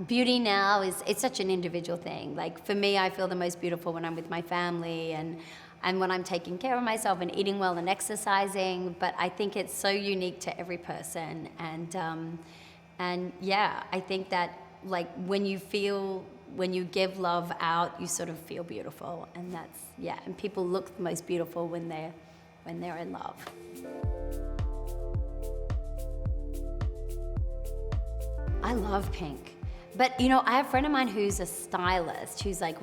beauty now it's such an individual thing. Like for me, I feel the most beautiful when I'm with my family and when I'm taking care of myself and eating well and exercising. But I think it's so unique to every person. And yeah, I think that like when you give love out, you sort of feel beautiful. And and people look the most beautiful when they're in love. I love pink. But you know, I have a friend of mine who's a stylist, who's like,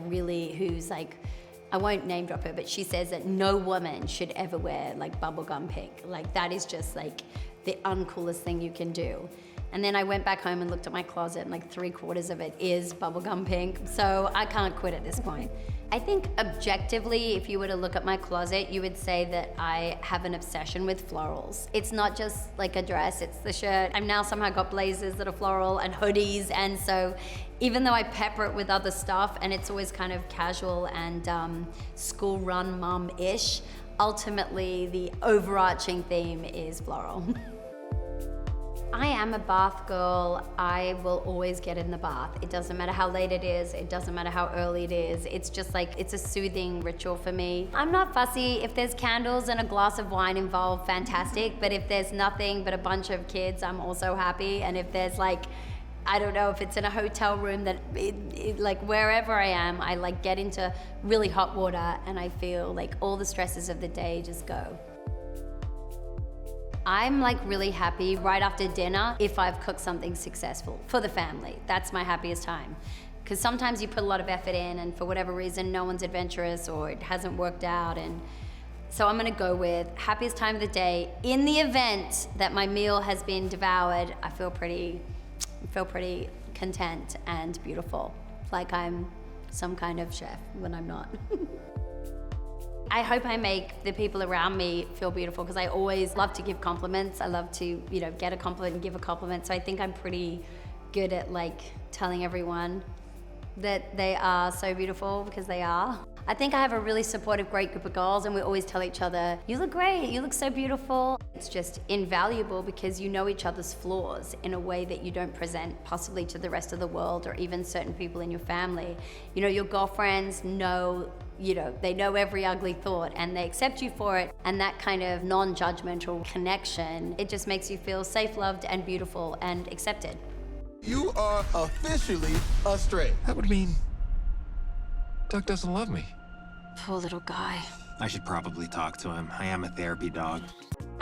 I won't name drop her, but she says that no woman should ever wear like bubblegum pink. Like that is just like the uncoolest thing you can do. And then I went back home and looked at my closet and like 3/4 of it is bubblegum pink. So I can't quit at this point. I think objectively, if you were to look at my closet, you would say that I have an obsession with florals. It's not just like a dress, it's the shirt. I've now somehow got blazers that are floral and hoodies. And so even though I pepper it with other stuff and it's always kind of casual and school run mum-ish, ultimately the overarching theme is floral. I am a bath girl. I will always get in the bath. It doesn't matter how late it is. It doesn't matter how early it is. It's just like, it's a soothing ritual for me. I'm not fussy. If there's candles and a glass of wine involved, fantastic. But if there's nothing but a bunch of kids, I'm also happy. And if there's like, I don't know, if it's in a hotel room that, like wherever I am, I like get into really hot water and I feel like all the stresses of the day just go. I'm like really happy right after dinner if I've cooked something successful for the family. That's my happiest time. Because sometimes you put a lot of effort in and for whatever reason, no one's adventurous or it hasn't worked out. And so I'm gonna go with happiest time of the day. In the event that my meal has been devoured, I feel pretty content and beautiful. Like I'm some kind of chef when I'm not. I hope I make the people around me feel beautiful because I always love to give compliments. I love to, you know, get a compliment and give a compliment. So I think I'm pretty good at like telling everyone that they are so beautiful because they are. I think I have a really supportive, great group of girls and we always tell each other, you look great, you look so beautiful. It's just invaluable because you know each other's flaws in a way that you don't present possibly to the rest of the world or even certain people in your family. You know, your girlfriends know, you know, they know every ugly thought and they accept you for it. And that kind of non-judgmental connection, it just makes you feel safe, loved, and beautiful and accepted. You are officially a stray. That would mean Doug doesn't love me. Poor little guy. I should probably talk to him. I am a therapy dog.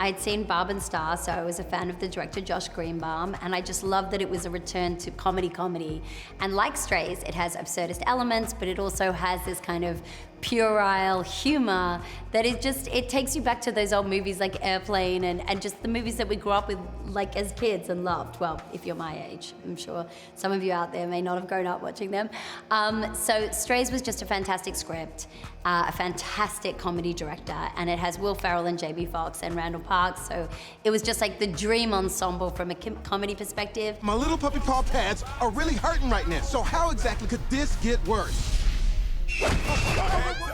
I'd seen Barb and Star, so I was a fan of the director Josh Greenbaum, and I just loved that it was a return to comedy. And like Strays, it has absurdist elements, but it also has this kind of puerile humor that is just, it takes you back to those old movies like Airplane and just the movies that we grew up with like as kids and loved. Well, if you're my age, I'm sure some of you out there may not have grown up watching them. So Strays was just a fantastic script, a fantastic comedy director, and it has Will Ferrell and Jamie Foxx and Randall Park, so it was just like the dream ensemble from a comedy perspective. My little puppy paw pads are really hurting right now, so how exactly could this get worse?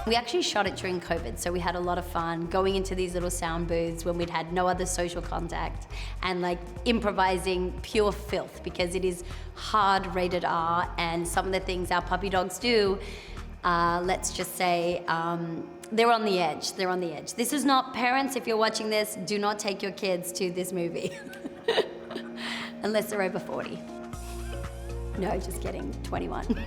We actually shot it during COVID, so we had a lot of fun going into these little sound booths when we'd had no other social contact and like improvising pure filth because it is hard rated R and some of the things our puppy dogs do, let's just say, they're on the edge. They're on the edge. This is not, parents, if you're watching this, do not take your kids to this movie. Unless they're over 40. No, just kidding, 21.